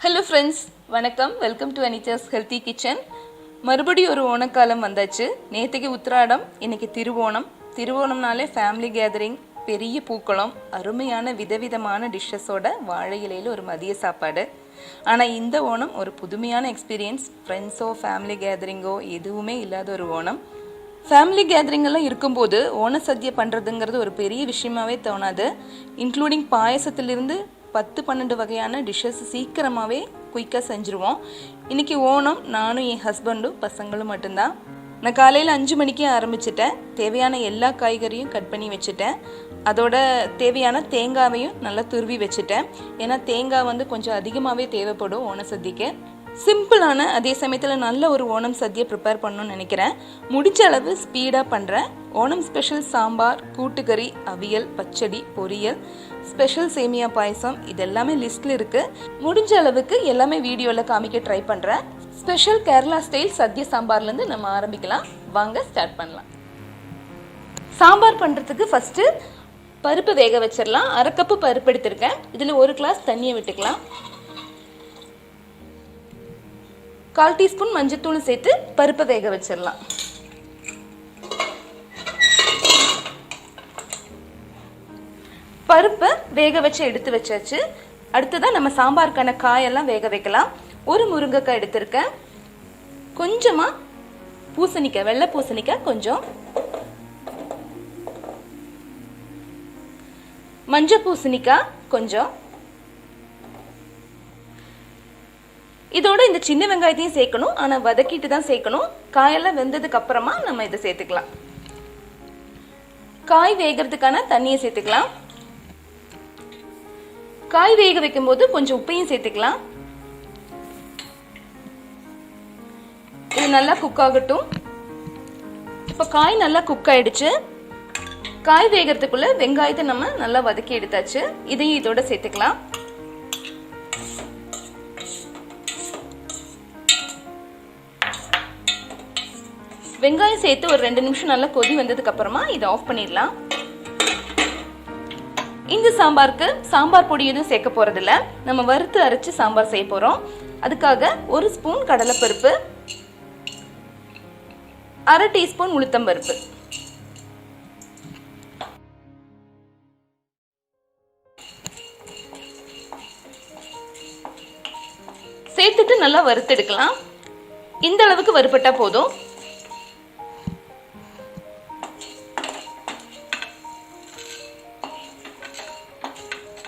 Hello friends, வணக்கம். Welcome to Anitha's healthy kitchen. மறுபடியும் ஒரு ஓணக்காலம் வந்தாச்சு. நேற்றுக்கு உத்திராடம், இன்னைக்கு திருவோணம். திருவோணம்னாலே ஃபேமிலி கேதரிங், பெரிய பூக்களம், அருமையான விதவிதமான டிஷ்ஷஸோட வாழை இலையில் ஒரு மதிய சாப்பாடு. ஆனால் இந்த ஓணம் ஒரு புதுமையான எக்ஸ்பீரியன்ஸ். ஃப்ரெண்ட்ஸோ ஃபேமிலி கேதரிங்கோ எதுவுமே இல்லாத ஒரு ஓணம். ஃபேமிலி கேதரிங்கெல்லாம் இருக்கும்போது ஓனசத்யா பண்ணுறதுங்கிறது ஒரு பெரிய விஷயமாகவே தோணாது. இன்க்ளூடிங் பாயசத்துலேருந்து 10-12 வகையான டிஷ்ஷஸ் சீக்கிரமாகவே குயிக்காக செஞ்சுருவோம். இன்றைக்கி ஓணம் நானும் என் ஹஸ்பண்டும் பசங்களும் மட்டும்தான். நான் காலையில் 5 மணிக்கே ஆரம்பிச்சிட்டேன். தேவையான எல்லா காய்கறியும் கட் பண்ணி வச்சுட்டேன். அதோட தேவையான தேங்காவையும் நல்லா துருவி வச்சுட்டேன். ஏன்னா தேங்காய் கொஞ்சம் அதிகமாகவே தேவைப்படும் ஓணசத்யக்கு. சிம்பிளான அதே சமயத்தில் நல்ல ஒரு ஓணம் சத்யா ப்ரிப்பேர் பண்ணணும்னு நினைக்கிறேன். முடிஞ்ச அளவு ஸ்பீடாக பண்ணுறேன். ஓணம் ஸ்பெஷல் சாம்பார், கூட்டுக்கறி, அவியல், பச்சடி, பொரியல், ஸ்பெஷல் சேமியா பாயசம் இதெல்லாமே லிஸ்ட்டில் இருக்குது. முடிஞ்ச அளவுக்கு எல்லாமே வீடியோவில் காமிக்க ட்ரை பண்ணுறேன். ஸ்பெஷல் கேரளா ஸ்டைல் சத்யா சாம்பார்லேருந்து நம்ம ஆரம்பிக்கலாம். வாங்க ஸ்டார்ட் பண்ணலாம். சாம்பார் பண்ணுறதுக்கு ஃபஸ்ட்டு பருப்பு வேக வச்சிடலாம். 1/2 கப்பு பருப்பு எடுத்திருக்கேன். இதில் 1 கிளாஸ் தண்ணியை விட்டுக்கலாம். 1/4 டீஸ்பூன் மஞ்சத்தூள் சேர்த்து பருப்பை வேக வச்சிடலாம். பருப்பை வேக வச்சு எடுத்து வச்சாச்சு. அடுத்ததான் நம்ம சாம்பாருக்கான காயெல்லாம் வேக வைக்கலாம். ஒரு முருங்கைக்காய் எடுத்திருக்கேன். கொஞ்சமாக பூசணிக்காய், வெள்ளை பூசணிக்காய் கொஞ்சம், மஞ்சள் பூசணிக்காய் கொஞ்சம். இதோட இந்த சின்ன வெங்காயத்தையும் சேர்க்கணும். ஆனால் வதக்கிட்டு தான் சேர்க்கணும். காயெல்லாம் வெந்ததுக்கு அப்புறமா நம்ம இதை சேர்த்துக்கலாம். காய் வேகிறதுக்கான தண்ணியை சேர்த்துக்கலாம். காய் வேக வைக்கும் போது கொஞ்சம் உப்பையும் சேர்த்துக்கலாம். இது நல்லா குக் ஆகட்டும். இப்போ காய் நல்லா குக் ஆயிடுச்சு. காய் வேகிறதுக்குள்ள வெங்காயத்தை நம்ம நல்லா வதக்கி எடுத்தாச்சு. இதையும் இதோட சேர்த்துக்கலாம். வெங்காயம் சேர்த்து ஒரு 2 நிமிஷம் நல்லா கொதி வந்ததுக்கு அப்புறமா இதை ஆஃப் பண்ணிடலாம். இந்த சாம்பாருக்கு சாம்பார் பொடி எதுவும் சேர்க்க போறதில்ல. நம்ம வறுத்து அரைச்சு சாம்பார் செய்ய போறோம். அதுக்காக 1 ஸ்பூன் கடலைப்பருப்பு, 1/2 டீஸ்பூன் உளுத்தம்பருப்பு, சேர்த்துட்டு நல்லா வறுத்தெடுக்கலாம். இந்த அளவுக்கு வறுபட்டா போதும்.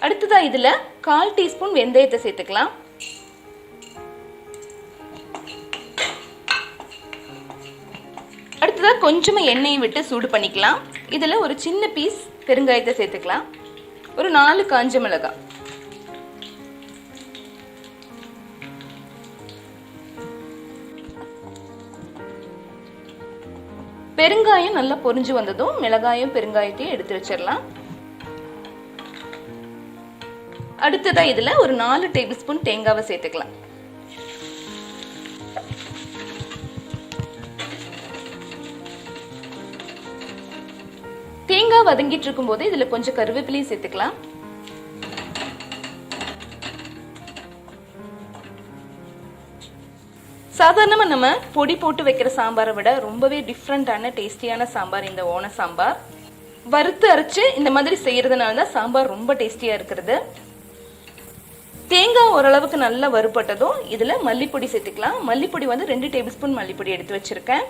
அடுத்ததா இதுல 1/4 டீஸ்பூன் வெந்தயத்தை சேர்த்துக்கலாம். அடுத்ததா கொஞ்சமா எண்ணெயை விட்டு சூடு பண்ணிக்கலாம். இதுல ஒரு சின்ன பீஸ் பெருங்காயத்தை சேர்த்துக்கலாம். ஒரு 4 காஞ்ச மிளகாய், பெருங்காயம் நல்லா பொரிஞ்சு வந்ததும் மிளகாயும் பெருங்காயத்தையும் எடுத்து வச்சிடலாம். அடுத்ததா இதுல ஒரு 4 டேபிள் ஸ்பூன் தேங்காவை சேர்த்துக்கலாம். தேங்காய் வதங்கிட்டு இருக்கும் போது இதுல கொஞ்சம் கருவேப்பிலையும் சேர்த்துக்கலாம். சாதாரணமா நம்ம பொடி போட்டு வைக்கிற சாம்பாரை விட ரொம்பவே டிஃப்ரெண்டான டேஸ்டியான சாம்பார் இந்த ஓண சாம்பார். வறுத்து அரைச்சு இந்த மாதிரி செய்யறதுனால தான் சாம்பார் ரொம்ப டேஸ்டியா இருக்கிறது. தேங்காய் ஓரளவுக்கு நல்லா வறுபட்டதும் இதுல மல்லிப்பொடி சேர்த்துக்கலாம். மல்லிப்பொடி 2 டேபிள் ஸ்பூன் மல்லிப்பொடி எடுத்து வச்சிருக்கேன்.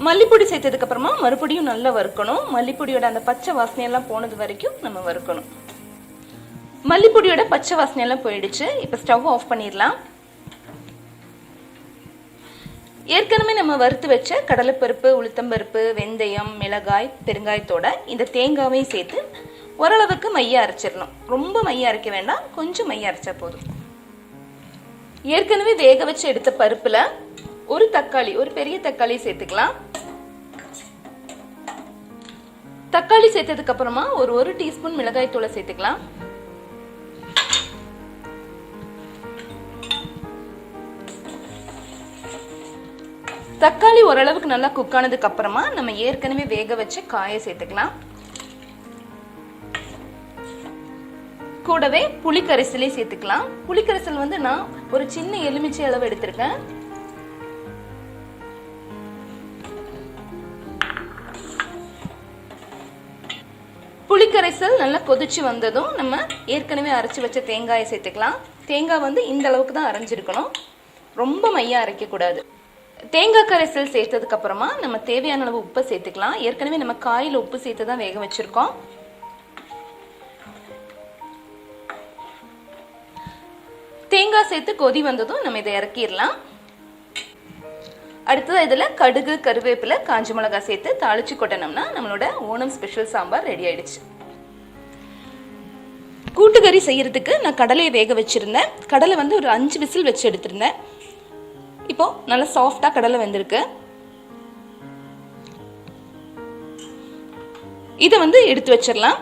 மல்லிப்பொடி சேர்த்ததுக்கு அப்புறமா மறுபடியும் நல்லா வறுக்கணும். மல்லிப்பொடியோட அந்த பச்சை வாசனையெல்லாம் போனது வரைக்கும் நம்ம வறுக்கணும். மல்லிப்பொடியோட பச்சை வாசனையெல்லாம் போயிடுச்சு. இப்ப ஸ்டவ் ஆஃப் பண்ணிடலாம். ஏற்கனவே நம்ம வறுத்து வச்ச கடலைப்பருப்பு, உளுத்தம்பருப்பு, வெந்தயம், மிளகாய், பெருங்காயத்தோட இந்த தேங்காவையும் சேர்த்து ஓரளவுக்கு மைய அரைச்சிடணும். ரொம்ப மைய அரைக்க வேண்டாம், கொஞ்சம் மைய அரைச்சா போதும். ஏற்கனவே வேக வச்சு எடுத்த பருப்புல ஒரு தக்காளி, ஒரு பெரிய தக்காளி சேர்த்துக்கலாம். தக்காளி சேர்த்ததுக்கு அப்புறமா ஒரு 1 டீஸ்பூன் மிளகாய் தூளை சேர்த்துக்கலாம். தக்காளி ஓரளவுக்கு நல்லா குக் ஆனதுக்கு அப்புறமா நம்ம ஏற்கனவே வேக வச்ச காயை சேர்த்துக்கலாம். கூடவே புளிக்கரைசலே சேர்த்துக்கலாம். புளிக்கரைசல் வந்து நான் ஒரு சின்ன எலுமிச்சை அளவு எடுத்திருக்கேன். புளிக்கரைசல் நல்லா கொதிச்சு வந்ததும் நம்ம ஏற்கனவே அரைச்சி வச்ச தேங்காயை சேர்த்துக்கலாம். தேங்காய் வந்து இந்த அளவுக்கு தான் அரைஞ்சிருக்கணும், ரொம்ப மையா அரைக்க கூடாது. தேங்காய் கரைசல் சேர்த்ததுக்கு அப்புறமா நம்ம தேவையான அளவு உப்பை சேர்த்துக்கலாம். ஏற்கனவே நம்ம காயில உப்பு சேர்த்து தான் வேக வச்சிருக்கோம். தேங்காய் சேர்த்து கொதி வந்ததும் நம்ம இதை இறக்கிடலாம். அடுத்தது இதுல கடுகு, கருவேப்பிலை, காஞ்ச மிளகாய் சேர்த்து தாளிச்சு கொட்டணும்னா நம்மளோட ஓணம் ஸ்பெஷல் சாம்பார் ரெடி ஆயிடுச்சு. கூட்டுக்கறி செய்யறதுக்கு நான் கடலையை வேக வச்சிருந்தேன். கடலை வந்து ஒரு 5 விசில் வச்சு எடுத்திருந்தேன். இப்போ நல்லா சாஃப்டா கடலை வெந்திருக்கு. இதை வந்து எடுத்து வச்சிடலாம்.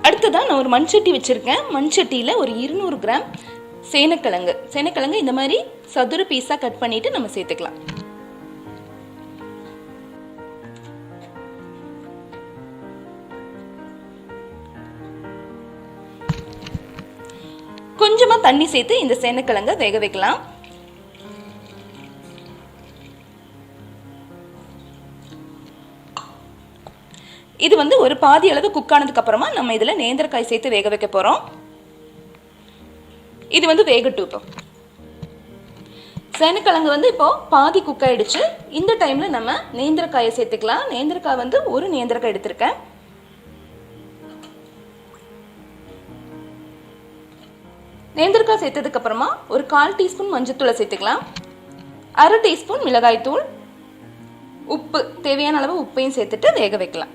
அடுத்ததான் நான் ஒரு மண்சட்டி வச்சிருக்கேன். மண்சட்டியில ஒரு 200 கிராம் சேனைக்கிழங்கு இந்த மாதிரி சதுர பீஸா கட் பண்ணிட்டு நம்ம சேர்த்துக்கலாம். கொஞ்சமா தண்ணி சேர்த்து இந்த சேனைக்கிழங்க வேக வைக்கலாம். இது வந்து ஒரு பாதி அளவு குக் ஆனதுக்கு அப்புறமா நம்ம இதுல நேந்திரக்காய் சேர்த்து வேக வைக்க போறோம். இது வந்து வேகட்டும். இப்போ சேனைக்கிழங்கு வந்து இப்போ பாதி குக் ஆயிடுச்சு. இந்த டைம்ல நம்ம நேந்திரக்காயை சேர்த்துக்கலாம். நேந்திரக்காய் வந்து ஒரு நேந்திரக்காய் எடுத்திருக்கேன். நேந்திரக்காய் சேர்த்ததுக்கு அப்புறமா ஒரு 1/4 டீஸ்பூன் மஞ்சத்தூளை சேர்த்துக்கலாம். 1/2 டீஸ்பூன் மிளகாய் தூள், உப்பு, தேவையான அளவு உப்பையும் சேர்த்துட்டு வேக வைக்கலாம்.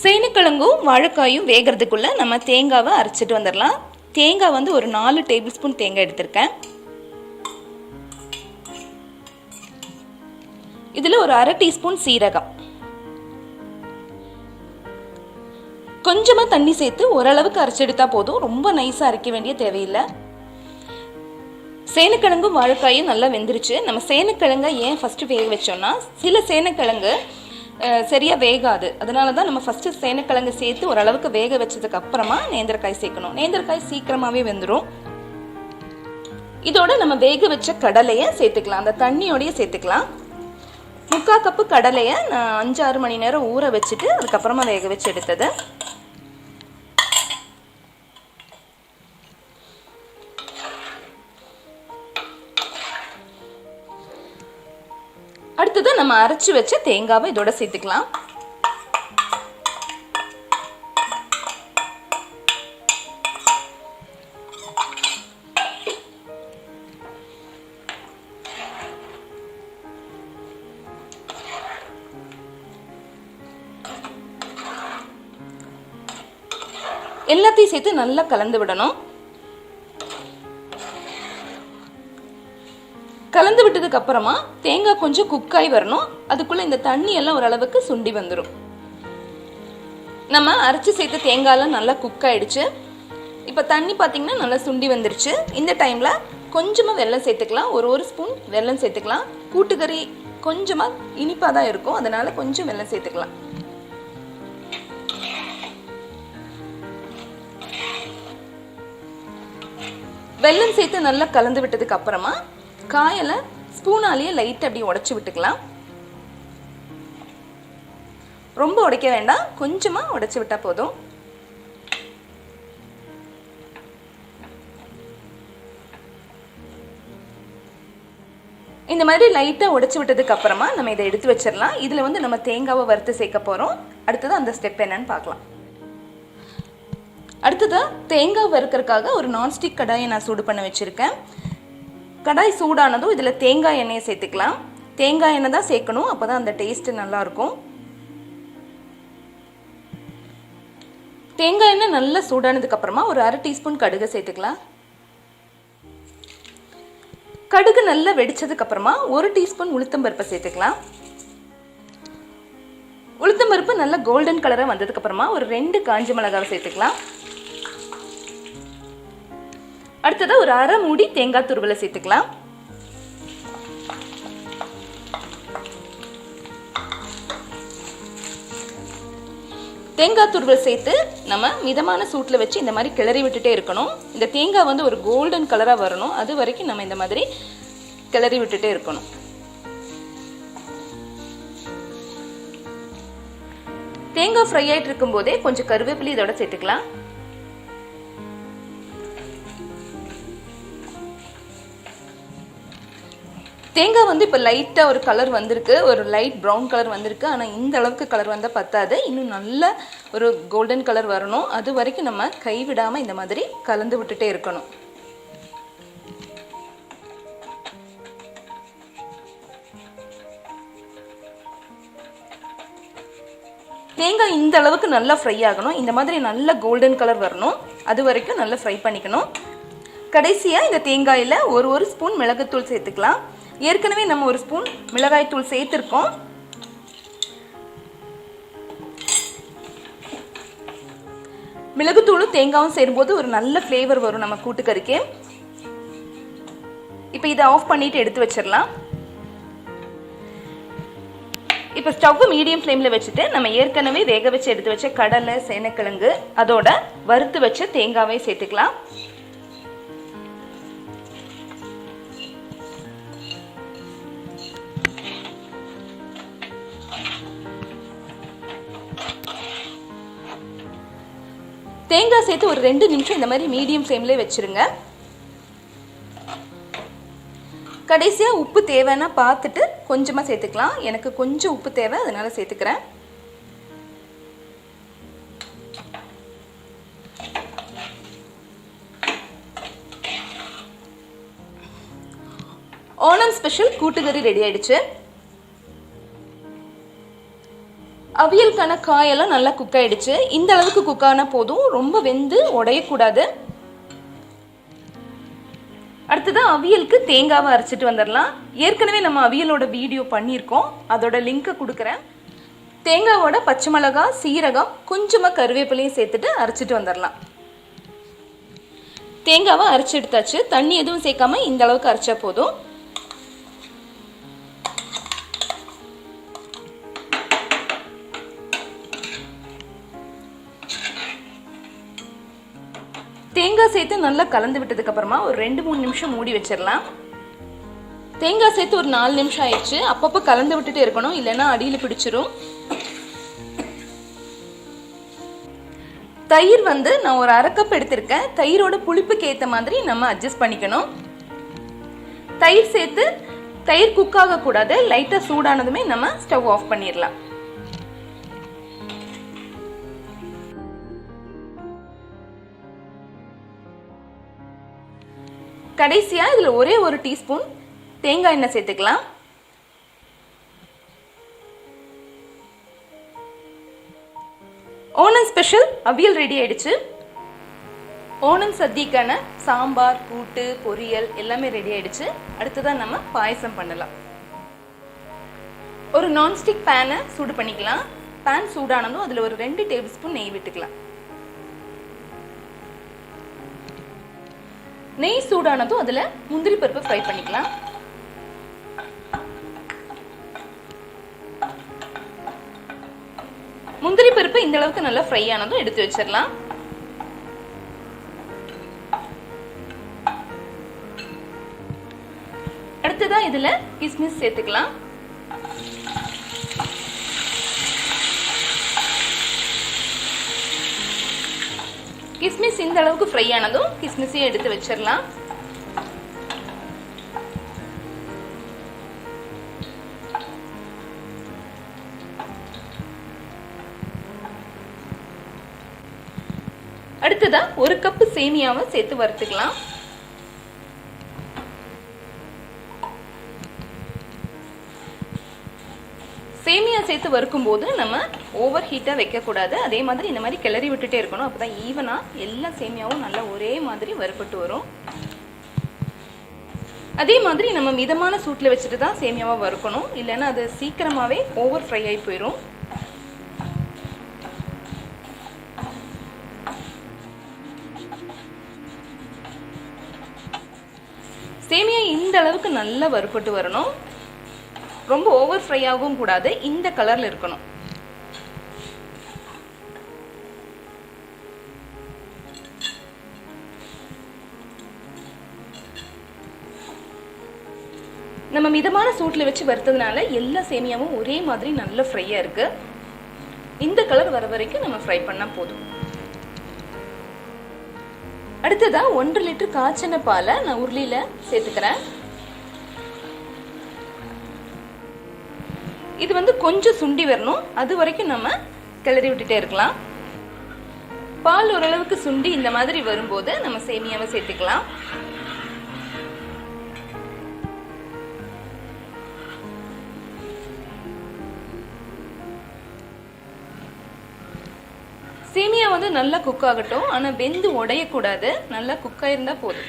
சேனைக்கிழங்கும் வாழைக்காயும் வேகிறதுக்குள்ள நம்ம தேங்காவை அரைச்சிட்டு வந்துடலாம். தேங்காய் வந்து ஒரு 4 டேபிள் ஸ்பூன் தேங்காய் எடுத்திருக்கேன். இதுல ஒரு 1/2 டீஸ்பூன் சீரகம், கொஞ்சமா தண்ணி சேர்த்து ஓரளவுக்கு அரைச்செடுத்தா போதும், ரொம்ப நைஸா அரைக்க வேண்டிய தேவையில்லை. சேனைக்கிழங்கும் வாழைக்காயும் நல்லா வெந்துருச்சு. நம்ம சேனைக்கிழங்க ஏன் ஃபர்ஸ்ட் வேக வச்சோம்னா சில சேனைக்கிழங்கு சரியா வேகாது. அதனால தான் நம்ம ஃபர்ஸ்ட் சேனைக்கிழங்கு சேர்த்து ஓரளவுக்கு வேக வச்சதுக்கு அப்புறமா நேந்திரக்காய் சேர்க்கணும். நேந்திரக்காய் சீக்கிரமாவே வெந்துடும். இதோட நம்ம வேக வச்ச கடலையை சேர்த்துக்கலாம். அந்த தண்ணியோடய சேர்த்துக்கலாம். 3/4 கப்பு கடலையை நான் 5-6 மணி நேரம் ஊற வச்சுட்டு அதுக்கப்புறமா வேக வச்சு எடுத்தது. அடுத்தது நம்ம அரைச்சு வச்ச தேங்காவை இதோட சேர்த்துக்கலாம். எல்லாத்தையும் சேர்த்து நல்லா கலந்து விடணும். கலந்து விட்டதுக்கு அப்புறமா தேங்காய் கொஞ்சம் குக்காய் வரணும். அதுக்குள்ள இந்த தண்ணி எல்லாம் ஓரளவுக்கு சுண்டி வந்துடும். நம்ம அரைச்சி சேர்த்த தேங்காயெல்லாம் நல்லா குக் ஆயிடுச்சு. இப்போ தண்ணி பார்த்தீங்கன்னா நல்லா சுண்டி வந்துருச்சு. இந்த டைம்ல கொஞ்சமா வெல்லம் சேர்த்துக்கலாம். ஒரு ஸ்பூன் வெல்லம் சேர்த்துக்கலாம். கூட்டுக்கறி கொஞ்சமா இனிப்பா தான் இருக்கும், அதனால கொஞ்சம் வெல்லம் சேர்த்துக்கலாம். வெல்லம் சேர்த்து நல்லா கலந்து விட்டதுக்கு அப்புறமா காயில ஸ்பூனாலேயே லைட் அப்படி உடைச்சு விட்டுக்கலாம். ரொம்ப உடைக்க வேண்டாம், கொஞ்சமா உடைச்சு விட்டா போதும். இந்த மாதிரி லைட்டா உடைச்சு விட்டதுக்கு அப்புறமா நம்ம இதை எடுத்து வச்சிடலாம். இதுல வந்து நம்ம தேங்காவை வறுத்து சேர்க்க போறோம். அடுத்தது அந்த ஸ்டெப் என்னன்னு பார்க்கலாம். அடுத்தது தேங்காய் வறுக்கிறதுக்காக ஒரு நான்ஸ்டிக் கடாயை நான் சூடு பண்ண வச்சிருக்கேன். கடாய் சூடானதும் இதுல தேங்காய் எண்ணெயை சேர்த்துக்கலாம். தேங்காய் எண்ணெய் தான் சேர்க்கணும், அப்பதான் அந்த டேஸ்ட் நல்லா இருக்கும். தேங்காய் எண்ணெய் நல்லா சூடானதுக்கு அப்புறமா ஒரு 1/2 டீஸ்பூன் கடுகு சேர்த்துக்கலாம். கடுகு நல்லா வெடிச்சதுக்கு அப்புறமா 1 டீஸ்பூன் உளுத்தம்பருப்பை சேர்த்துக்கலாம். உளுத்தம்பருப்பு நல்லா கோல்டன் கலரா வந்ததுக்கு அப்புறமா ஒரு 2 காஞ்ச மிளகாவை சேர்த்துக்கலாம். அடுத்ததாக ஒரு அரை மூடி தேங்காய் துருவலை சேர்த்துக்கலாம். தேங்காய் துருவல் சேர்த்து நம்ம மிதமான சூட்டில் வச்சு இந்த மாதிரி கிளறி விட்டுட்டே இருக்கணும். இந்த தேங்காய் வந்து ஒரு கோல்டன் கலராக வரணும், அது வரைக்கும் நம்ம இந்த மாதிரி கிளறி விட்டுட்டே இருக்கணும். தேங்காய் ஃப்ரை ஆகிட்டு இருக்கும் போதே கொஞ்சம் கருவேப்பிலை இதோட சேர்த்துக்கலாம். தேங்காய் வந்து இப்போ லைட்டாக ஒரு கலர் வந்திருக்கு, ஒரு லைட் ப்ரௌன் கலர் வந்திருக்கு. ஆனால் இந்த அளவுக்கு கலர் வந்தால் பத்தாது, இன்னும் நல்ல ஒரு கோல்டன் கலர் வரணும். அது வரைக்கும் நம்ம கைவிடாமல் இந்த மாதிரி கலந்து விட்டுட்டே இருக்கணும். தேங்காய் இந்த அளவுக்கு நல்லா ஃப்ரை ஆகணும், இந்த மாதிரி நல்ல கோல்டன் கலர் வரணும், அது வரைக்கும் நல்லா ஃப்ரை பண்ணிக்கணும். கடைசியாக இந்த தேங்காயில் ஒரு ஸ்பூன் மிளகுத்தூள் சேர்த்துக்கலாம். ஏற்கனவே நம்ம ஒரு ஸ்பூன் மிளகாய் தூள் சேர்த்துருக்கோம். மிளகுத்தூளும் தேங்காயும் சேரும்போது ஒரு நல்ல ஃப்ளேவர் வரும் நம்ம கூட்டுக்கறிக்கு. இப்போ இதை ஆஃப் பண்ணிட்டு எடுத்து வச்சிடலாம். இப்போ ஸ்டவ் மீடியம் ஃப்ளேமில் வச்சுட்டு நம்ம ஏற்கனவே வேக வச்சு எடுத்து வச்ச கடலை, சேனைக்கிழங்கு, அதோட வறுத்து வச்ச தேங்காவை சேர்த்துக்கலாம். தேங்காய் சேர்த்து ஒரு 2 நிமிஷம் இந்த மாதிரி மீடியம் ஃப்ளேம்லேயே வச்சுருங்க. கடைசியாக உப்பு தேவைன்னா பார்த்துட்டு கொஞ்சமாக சேர்த்துக்கலாம். எனக்கு கொஞ்சம் உப்பு தேவை, அதனால சேர்த்துக்கிறேன். ஓணம் ஸ்பெஷல் கூட்டுக்கறி ரெடி ஆயிடுச்சு. அவியலுக்கான காயெல்லாம் நல்லா குக் ஆயிடுச்சு. இந்த அளவுக்கு குக் ஆனால் போதும், ரொம்ப வெந்து உடையக்கூடாது. அடுத்ததான் அவியலுக்கு தேங்காவை அரைச்சிட்டு வந்துடலாம். ஏற்கனவே நம்ம அவியலோட வீடியோ பண்ணியிருக்கோம், அதோட லிங்க்கை கொடுக்குறேன். தேங்காவோட பச்சை மிளகாய், சீரகம், கொஞ்சமாக கருவேப்பிலையும் சேர்த்துட்டு அரைச்சிட்டு வந்துடலாம். தேங்காவை அரைச்சி எடுத்தாச்சு. தண்ணி எதுவும் சேர்க்காம இந்த அளவுக்கு அரைச்சா போதும். தேங்காய் சேர்த்து நல்லா கலந்து விட்டதுக்கு அப்புறமா ஒரு 2-3 நிமிஷம் மூடி வச்சிடலாம். தேங்காய் சேர்த்து ஒரு 4 நிமிஷம் ஆயிடுச்சு. அப்பப்போ கலந்து விட்டுட்டே இருக்கணும், இல்லைன்னா அடியில் பிடிச்சிரும். தயிர் வந்து நான் ஒரு 1/2 கப் எடுத்திருக்கேன். தயிரோட புளிப்புக்கு ஏற்ற மாதிரி நம்ம அட்ஜஸ்ட் பண்ணிக்கணும். தயிர் சேர்த்து தயிர் குக் ஆகக்கூடாது, லைட்டாக சூடானதுமே நம்ம ஸ்டவ் ஆஃப் பண்ணிடலாம். கடைசியாக இதில் ஒரே ஒரு டீஸ்பூன் தேங்காய் எண்ணெய் சேர்த்துக்கலாம். ஓணம் ஸ்பெஷல் அவியல் ரெடி ஆயிடுச்சு. ஓணம் சத்தியக்கான சாம்பார், கூட்டு, பொரியல் எல்லாமே ரெடி ஆயிடுச்சு. அடுத்ததான் நம்ம பாயசம் பண்ணலாம். ஒரு நான்ஸ்டிக் பேனை சூடு பண்ணிக்கலாம். பேன் சூடானதும் அதில் ஒரு 2 டேபிள் ஸ்பூன் நெய் விட்டுக்கலாம். நெய் சூடானதும் அதில் முந்திரி பருப்பு ஃப்ரை பண்ணிக்கலாம். முந்திரி பருப்பு இந்த அளவுக்கு நல்லா ஃப்ரை ஆனதும் எடுத்து வச்சிடலாம். அடுத்ததான் இதுல கிஸ்மிஸ் சேர்த்துக்கலாம். கிஸ்மிஸ் இந்த அளவுக்கு ஃப்ரை ஆனதும் கிஸ்மிஸையும் எடுத்து வச்சிடலாம். அடுத்ததா 1 கப் சேமியாவை சேர்த்து வறுத்துக்கலாம். சேமியா சேர்த்து வறுக்கும் போது நம்ம ஓவர் ஹீட்டாக வைக்கக்கூடாது. அதே மாதிரி இந்த மாதிரி கிளறி விட்டுட்டே இருக்கணும். அப்போ தான் ஈவனாக எல்லா சேமியாவும் நல்லா ஒரே மாதிரி வறுபட்டு வரும். அதே மாதிரி நம்ம மிதமான சூட்டில் வச்சுட்டு தான் சேமியாவை வறுக்கணும், இல்லைன்னா அது சீக்கிரமாகவே ஓவர் ஃப்ரை ஆகி போயிடும். சேமியா இந்த அளவுக்கு நல்லா வறுபட்டு வரணும். ரொம்ப ஓவர் ஃப்ரை ஆகவும் கூடாது, இந்த கலர்ல இருக்கணும். நம்ம மிதமான சூட்டில் வச்சு வறுத்ததுனால எல்லா சேமியாவும் ஒரே மாதிரி நல்ல ஃப்ரையாக இருக்கு. இந்த கலர் வர வரைக்கும் நம்ம ஃப்ரை பண்ணால் போதும். அடுத்ததா 1 லிட்டர் காய்ச்சின பாலை நான் உருளியில சேர்த்துக்கிறேன். இது கொஞ்சம் சுண்டி வரணும், அது வரைக்கும் நம்ம கிளறி விட்டுட்டே இருக்கலாம். பால் ஓரளவுக்கு சுண்டி இந்த மாதிரி வரும்போது நம்ம சேமியாவை சேர்த்துக்கலாம். சேமியா நல்லா குக் ஆகட்டும், ஆனா வெந்து உடையக்கூடாது, நல்லா குக் ஆயிருந்தா போதும்.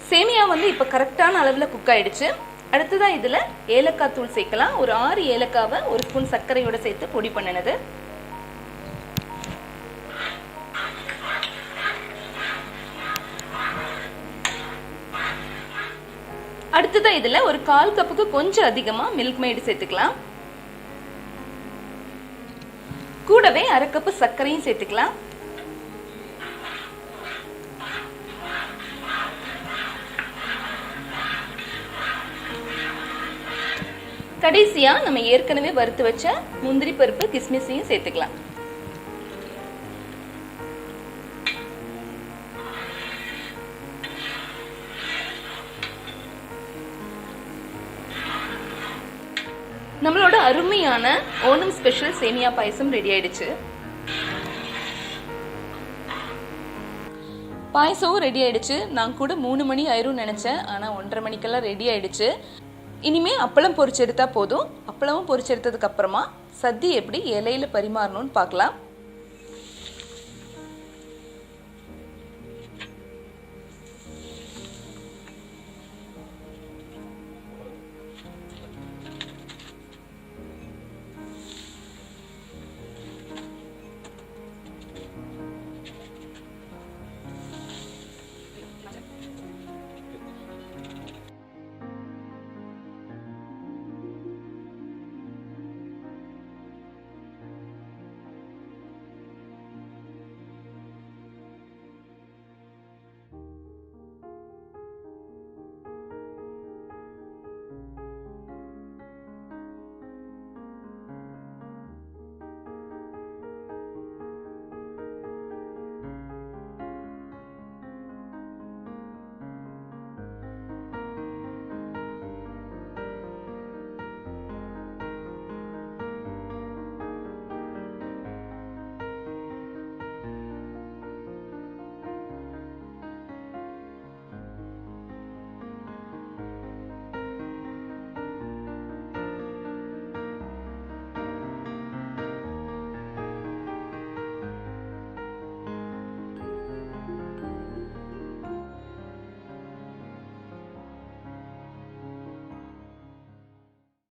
சேமியா இப்ப கரெக்டான அளவுல குக் ஆயிடுச்சு. அடுத்ததான் இதுல ஏலக்காய் தூள் சேர்க்கலாம். ஒரு 6 ஏலக்காவை 1 ஸ்பூன் சர்க்கரையோட சேர்த்து பொடி பண்ணினது. அடுத்ததான் இதுல ஒரு 1/4 கப்புக்கு கொஞ்சம் அதிகமா மில்க் மேட் சேர்த்துக்கலாம். கூடவே 1/2 கப்பு சர்க்கரையும் சேர்த்துக்கலாம். கடைசியா நம்ம ஏற்கனவே வறுத்து வச்ச முந்திரி பருப்பு கிஸ்மிஸையும் சேர்த்துக்கலாம். நம்மளோட அருமையான ஓணம் ஸ்பெஷல் சேமியா பாயசம் ரெடி ஆயிடுச்சு. பாயசமும் ரெடி ஆயிடுச்சு. நான் கூட 3 மணி ஆயிரும் நினைச்சேன், ஆனா 1:30 மணிக்கெல்லாம் ரெடி ஆயிடுச்சு. இனிமே அப்பளம் பொரிச்சு எடுத்தா போதும். அப்பளமும் பொரிச்சு எடுத்ததுக்கு அப்புறமா சദ്യ எப்படி இலையில பரிமாறணும்னு பார்க்கலாம்.